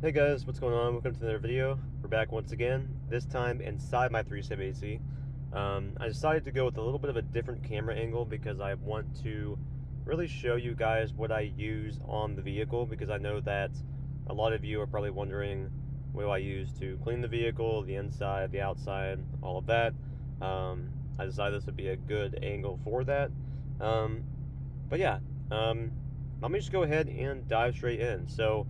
Hey guys, what's going on? Welcome to another video. We're back once again, this time inside my 370Z. I decided to go with a little bit of a different camera angle because I want to really show you guys what I use on the vehicle, because I know that a lot of you are probably wondering what do I use to clean the vehicle, the inside, the outside, all of that. I decided this would be a good angle for that. But yeah, let me just go ahead and dive straight in. So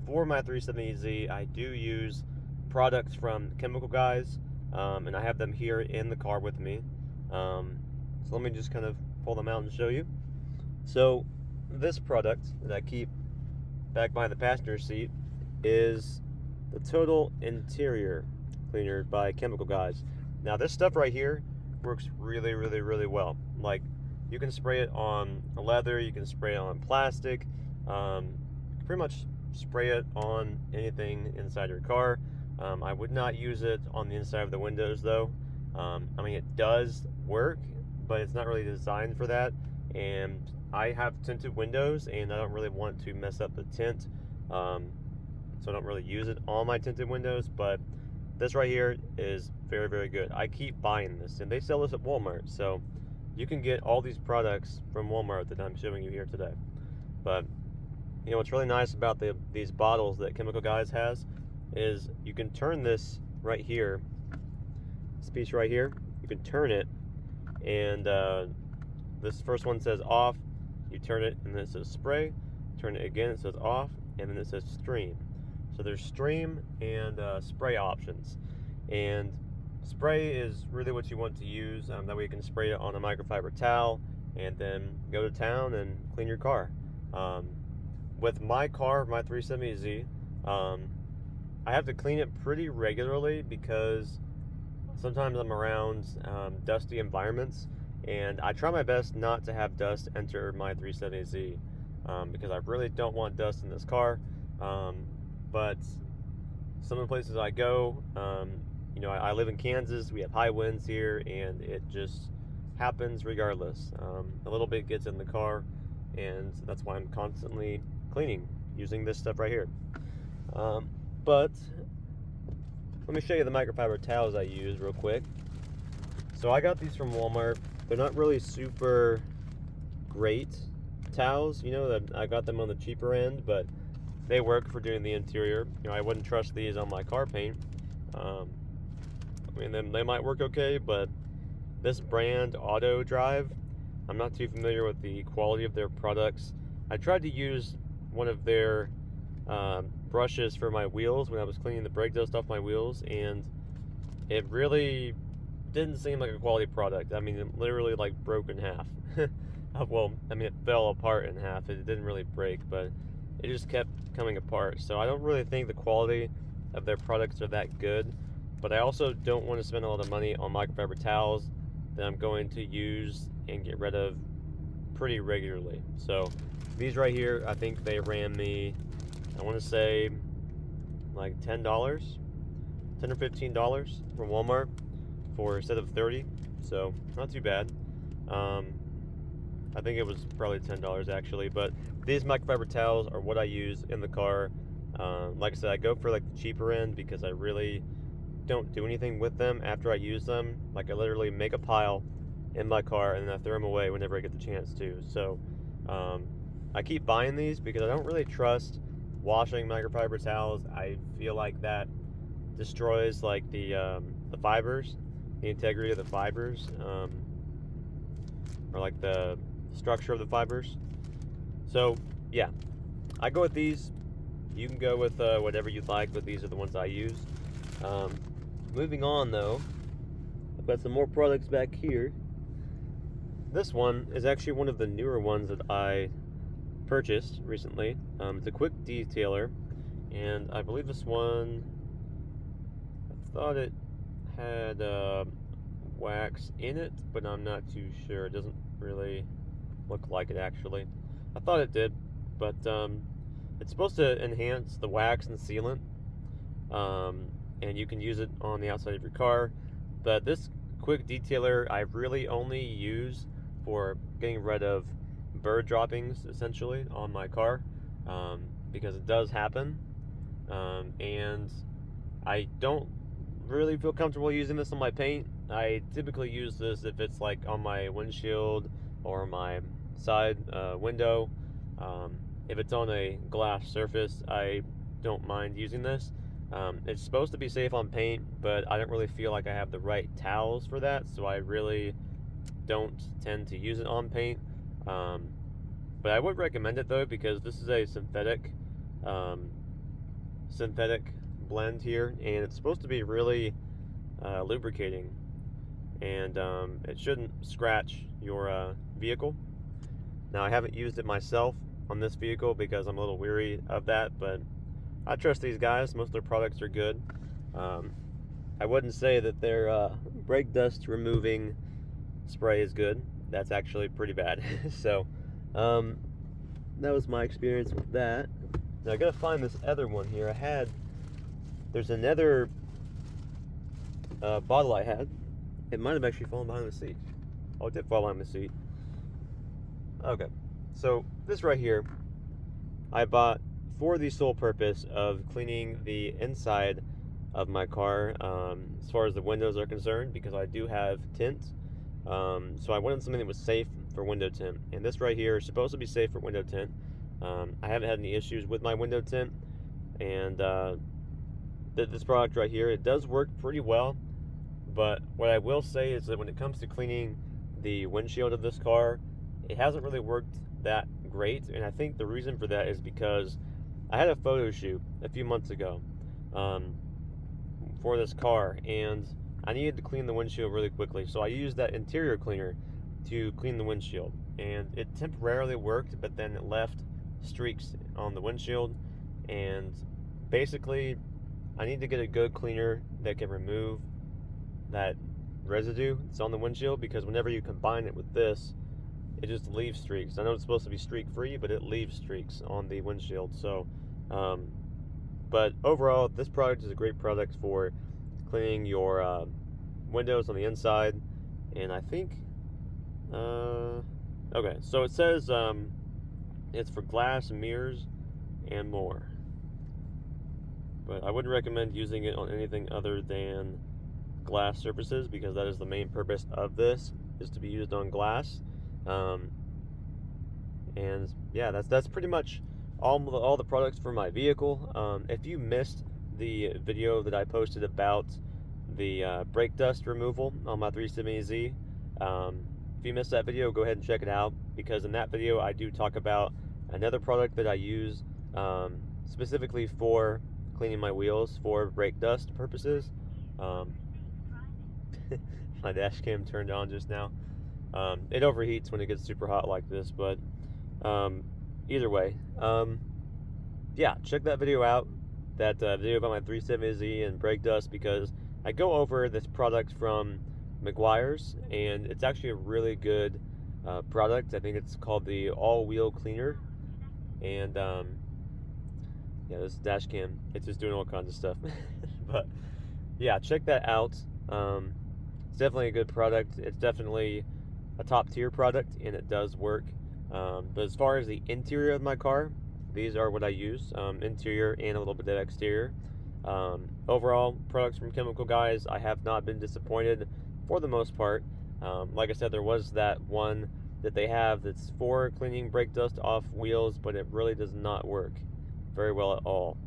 for my 370Z, I do use products from Chemical Guys, and I have them here in the car with me. So let me just kind of pull them out and show you. So this product that I keep back behind the passenger seat is the Total Interior Cleaner by Chemical Guys. Now this stuff right here works really well. Like, you can spray it on leather, you can spray it on plastic, pretty much spray it on anything inside your car. I would not use it on the inside of the windows though. I mean, it does work, but it's not really designed for that, and I have tinted windows and I don't really want to mess up the tint, so I don't really use it on my tinted windows. But this right here is very good. I keep buying this, and they sell this at Walmart, so you can get all these products from Walmart that I'm showing you here today. But you know what's really nice about these bottles that Chemical Guys has is you can turn this right here, this piece right here, you can turn it, and this first one says off, you turn it and then it says spray, turn it again, it says off, and then it says stream. So there's stream and spray options, and spray is really what you want to use. That way you can spray it on a microfiber towel and then go to town and clean your car. With my car, my 370Z, I have to clean it pretty regularly because sometimes I'm around dusty environments, and I try my best not to have dust enter my 370Z, because I really don't want dust in this car. But some of the places I go, you know, I live in Kansas, we have high winds here, and it just happens regardless. A little bit gets in the car, and that's why I'm constantly cleaning using this stuff right here. But let me show you the microfiber towels I use real quick. So I got these from Walmart. They're not really super great towels, you know, that I got them on the cheaper end, but they work for doing the interior. You know, I wouldn't trust these on my car paint. I mean, they might work okay, but this brand, Auto Drive, I'm not too familiar with the quality of their products. I tried to use one of their brushes for my wheels when I was cleaning the brake dust off my wheels, and it really didn't seem like a quality product. I mean, it literally like broke in half. Well, I mean, it fell apart in half. It didn't really break, but it just kept coming apart. So I don't really think the quality of their products are that good, but I also don't want to spend a lot of money on microfiber towels that I'm going to use and get rid of pretty regularly. So these right here, I think they ran me, I want to say like $10 or $15 from Walmart for a set of 30, so not too bad. I think it was probably $10 actually, but these microfiber towels are what I use in the car. Like I said, I go for like the cheaper end because I really don't do anything with them after I use them. Like, I literally make a pile in my car and then I throw them away whenever I get the chance to. So I keep buying these because I don't really trust washing microfiber towels. I feel like that destroys like the fibers, the integrity of the fibers, or like the structure of the fibers. So yeah, I go with these. You can go with whatever you'd like, but these are the ones I use. Moving on though, I've got some more products back here. This one is actually one of the newer ones that I purchased recently. It's a quick detailer, and I believe this one, I thought it had wax in it, but I'm not too sure. It doesn't really look like it actually. I thought it did, but it's supposed to enhance the wax and sealant, and you can use it on the outside of your car. But this quick detailer I really only use for getting rid of bird droppings essentially on my car, because it does happen. and I don't really feel comfortable using this on my paint. I typically use this if it's like on my windshield or my side window. If it's on a glass surface, I don't mind using this. It's supposed to be safe on paint, but I don't really feel like I have the right towels for that, so I really don't tend to use it on paint. But I would recommend it though, because this is a synthetic blend here, and it's supposed to be really lubricating, and it shouldn't scratch your vehicle. Now, I haven't used it myself on this vehicle because I'm a little weary of that, but I trust these guys. Most of their products are good. I wouldn't say that their brake dust removing spray is good. That's actually pretty bad. So that was my experience with that. Now I gotta find this other one here. There's another bottle I had. It might have actually fallen behind the seat. Oh, it did fall behind the seat. Okay, so this right here, I bought for the sole purpose of cleaning the inside of my car, as far as the windows are concerned, because I do have tint. So I wanted something that was safe for window tint, and this right here is supposed to be safe for window tint. I haven't had any issues with my window tint, and this product right here, it does work pretty well. But what I will say is that when it comes to cleaning the windshield of this car, it hasn't really worked that great, and I think the reason for that is because I had a photo shoot a few months ago for this car, and I needed to clean the windshield really quickly, so I used that interior cleaner to clean the windshield, and it temporarily worked, but then it left streaks on the windshield, and basically I need to get a good cleaner that can remove that residue that's on the windshield, because whenever you combine it with this, it just leaves streaks. I know it's supposed to be streak free, but it leaves streaks on the windshield. So but overall, this product is a great product for cleaning your windows on the inside. And I think okay, so it says it's for glass, mirrors, and more, but I wouldn't recommend using it on anything other than glass surfaces, because that is the main purpose of this, is to be used on glass. And yeah, that's pretty much all the products for my vehicle. If you missed the video that I posted about the brake dust removal on my 370Z, if you missed that video, go ahead and check it out, because in that video I do talk about another product that I use specifically for cleaning my wheels for brake dust purposes. My dash cam turned on just now. It overheats when it gets super hot like this, but either way, yeah, check that video out, that video about my 370Z and brake dust, because I go over this product from Meguiar's, and it's actually a really good product. I think it's called the all-wheel cleaner, and yeah, this dash cam, it's just doing all kinds of stuff. But yeah, check that out. It's definitely a good product. It's definitely a top tier product, and it does work. But as far as the interior of my car, these are what I use, interior and a little bit of exterior. Overall, products from Chemical Guys, I have not been disappointed for the most part. Like I said, there was that one that they have that's for cleaning brake dust off wheels, but it really does not work very well at all.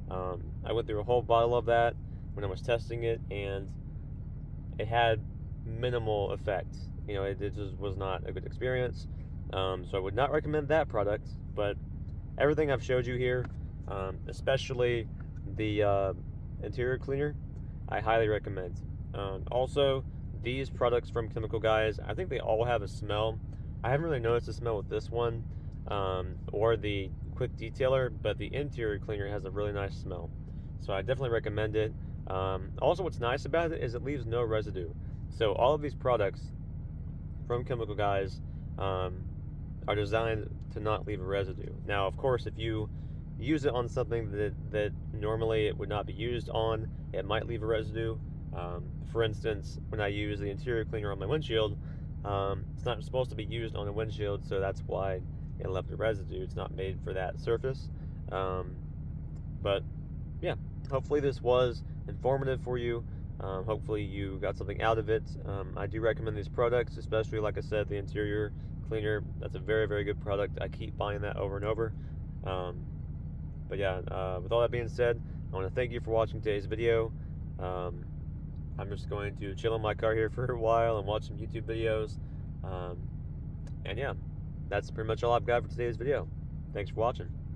I went through a whole bottle of that when I was testing it, and it had minimal effect. You know, it just was not a good experience. So I would not recommend that product, but everything I've showed you here, especially the interior cleaner, I highly recommend. Also, these products from Chemical Guys, I think they all have a smell. I haven't really noticed a smell with this one, or the Quick Detailer, but the interior cleaner has a really nice smell. So I definitely recommend it. Also, what's nice about it is it leaves no residue. So all of these products from Chemical Guys are designed to not leave a residue. Now, of course, if you use it on something that normally it would not be used on, it might leave a residue. For instance, when I use the interior cleaner on my windshield, it's not supposed to be used on a windshield, so that's why it left a residue. It's not made for that surface. But yeah, hopefully this was informative for you. Hopefully you got something out of it. I do recommend these products, especially, like I said, the interior cleaner. That's a very, very good product. I keep buying that over and over. Um, but yeah, with all that being said, I want to thank you for watching today's video. Um, I'm just going to chill in my car here for a while and watch some YouTube videos. And yeah, that's pretty much all I've got for today's video. Thanks for watching.